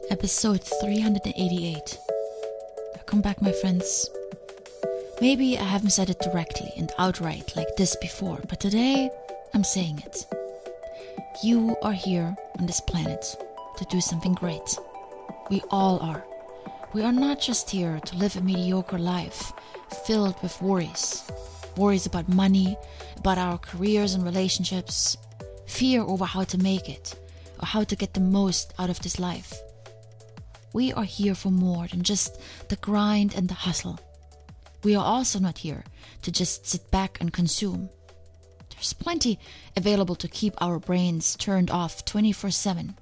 Episode 388. Welcome back, my friends. Maybe I haven't said it directly and outright like this before, but today I'm saying it. You are here on this planet to do something great. We all are. We are not just here to live a mediocre life filled with worries. Worries about money, about our careers and relationships, fear over how to make it or how to get the most out of this life. We are here for more than just the grind and the hustle. We are also not here to just sit back and consume. There's plenty available to keep our brains turned off 24/7.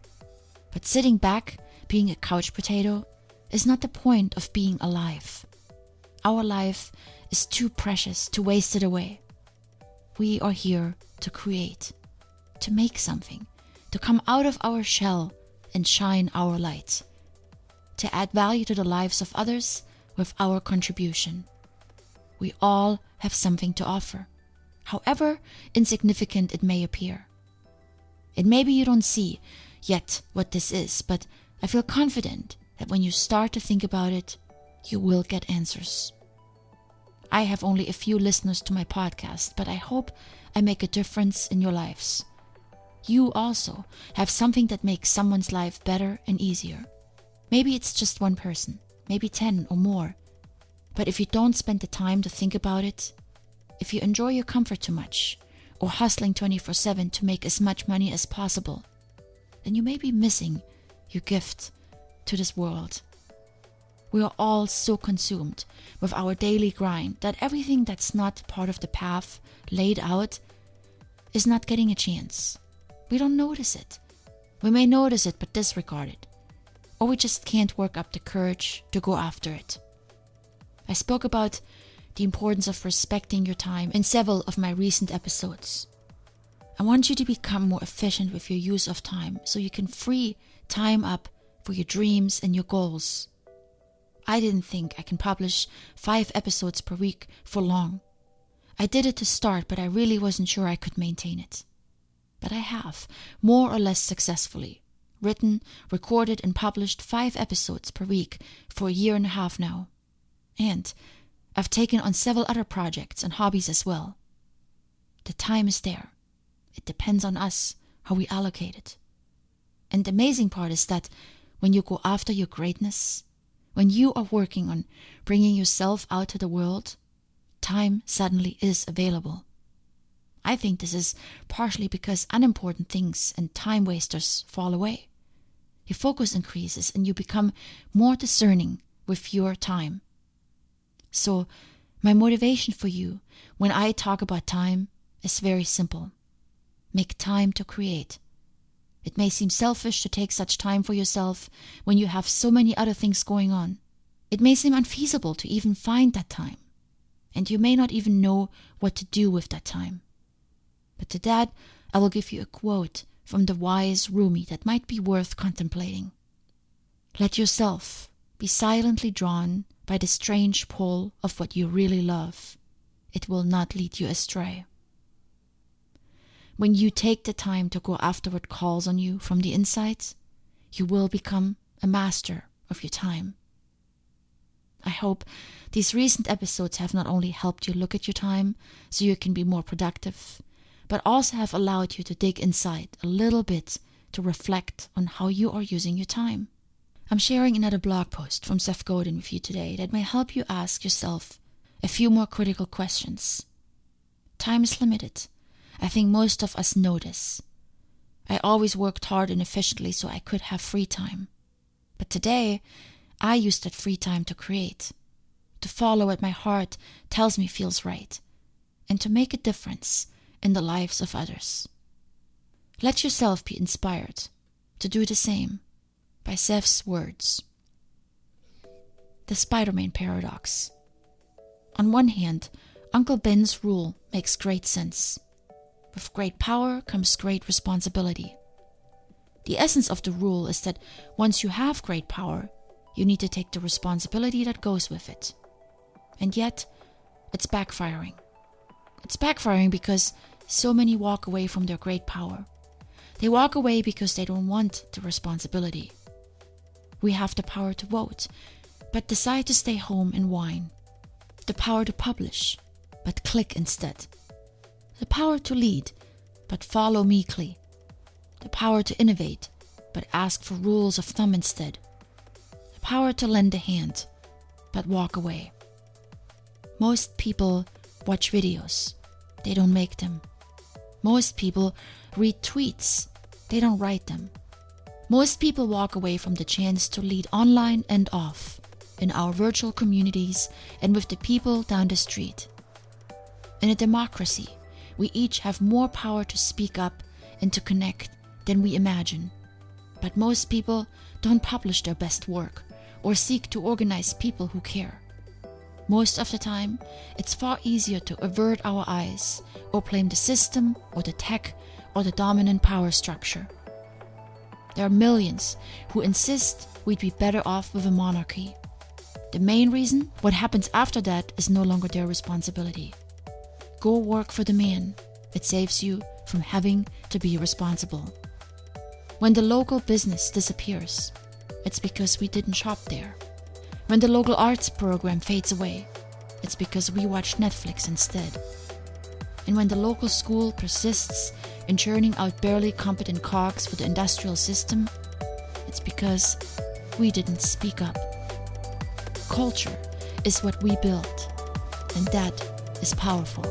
But sitting back, being a couch potato, is not the point of being alive. Our life is too precious to waste it away. We are here to create, to make something, to come out of our shell and shine our light, to add value to the lives of others with our contribution. We all have something to offer, however insignificant it may appear. And maybe you don't see yet what this is, but I feel confident that when you start to think about it, you will get answers. I have only a few listeners to my podcast, but I hope I make a difference in your lives. You also have something that makes someone's life better and easier. Maybe it's just one person, maybe 10 or more. But if you don't spend the time to think about it, if you enjoy your comfort too much, or hustling 24/7 to make as much money as possible, then you may be missing your gift to this world. We are all so consumed with our daily grind that everything that's not part of the path laid out is not getting a chance. We don't notice it. We may notice it but disregard it. Or we just can't work up the courage to go after it. I spoke about the importance of respecting your time in several of my recent episodes. I want you to become more efficient with your use of time so you can free time up for your dreams and your goals. I didn't think I can publish 5 episodes per week for long. I did it to start, but I really wasn't sure I could maintain it. But I have, more or less successfully, written, recorded, and published 5 episodes per week for a year and a half now. And I've taken on several other projects and hobbies as well. The time is there. It depends on us how we allocate it. And the amazing part is that when you go after your greatness, when you are working on bringing yourself out to the world, time suddenly is available. I think this is partially because unimportant things and time wasters fall away. Your focus increases and you become more discerning with your time. So, my motivation for you when I talk about time is very simple. Make time to create. It may seem selfish to take such time for yourself when you have so many other things going on. It may seem unfeasible to even find that time. And you may not even know what to do with that time. But to that, I will give you a quote from the wise Rumi that might be worth contemplating. Let yourself be silently drawn by the strange pull of what you really love. It will not lead you astray. When you take the time to go after what calls on you from the inside, you will become a master of your time. I hope these recent episodes have not only helped you look at your time so you can be more productive, but also have allowed you to dig inside a little bit to reflect on how you are using your time. I'm sharing another blog post from Seth Godin with you today that may help you ask yourself a few more critical questions. Time is limited. I think most of us know this. I always worked hard and efficiently so I could have free time. But today, I use that free time to create, to follow what my heart tells me feels right, and to make a difference in the lives of others. Let yourself be inspired to do the same by Seth's words. The Spider-Man paradox. On one hand, Uncle Ben's rule makes great sense. With great power comes great responsibility. The essence of the rule is that once you have great power, you need to take the responsibility that goes with it. And yet, it's backfiring. It's backfiring because so many walk away from their great power. They walk away because they don't want the responsibility. We have the power to vote, but decide to stay home and whine. The power to publish, but click instead. The power to lead, but follow meekly. The power to innovate, but ask for rules of thumb instead. The power to lend a hand, but walk away. Most people watch videos. They don't make them. Most people read tweets. They don't write them. Most people walk away from the chance to lead online and off, in our virtual communities and with the people down the street. In a democracy, we each have more power to speak up and to connect than we imagine. But most people don't publish their best work or seek to organize people who care. Most of the time, it's far easier to avert our eyes or blame the system or the tech or the dominant power structure. There are millions who insist we'd be better off with a monarchy. The main reason, what happens after that is no longer their responsibility. Go work for the man. It saves you from having to be responsible. When the local business disappears, it's because we didn't shop there. When the local arts program fades away, it's because we watched Netflix instead. And when the local school persists in churning out barely competent cogs for the industrial system, it's because we didn't speak up. Culture is what we built, and that is powerful.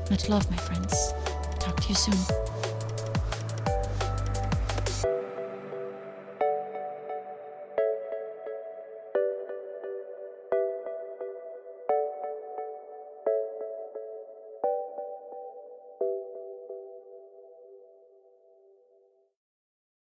Much love, my friends. Talk to you soon.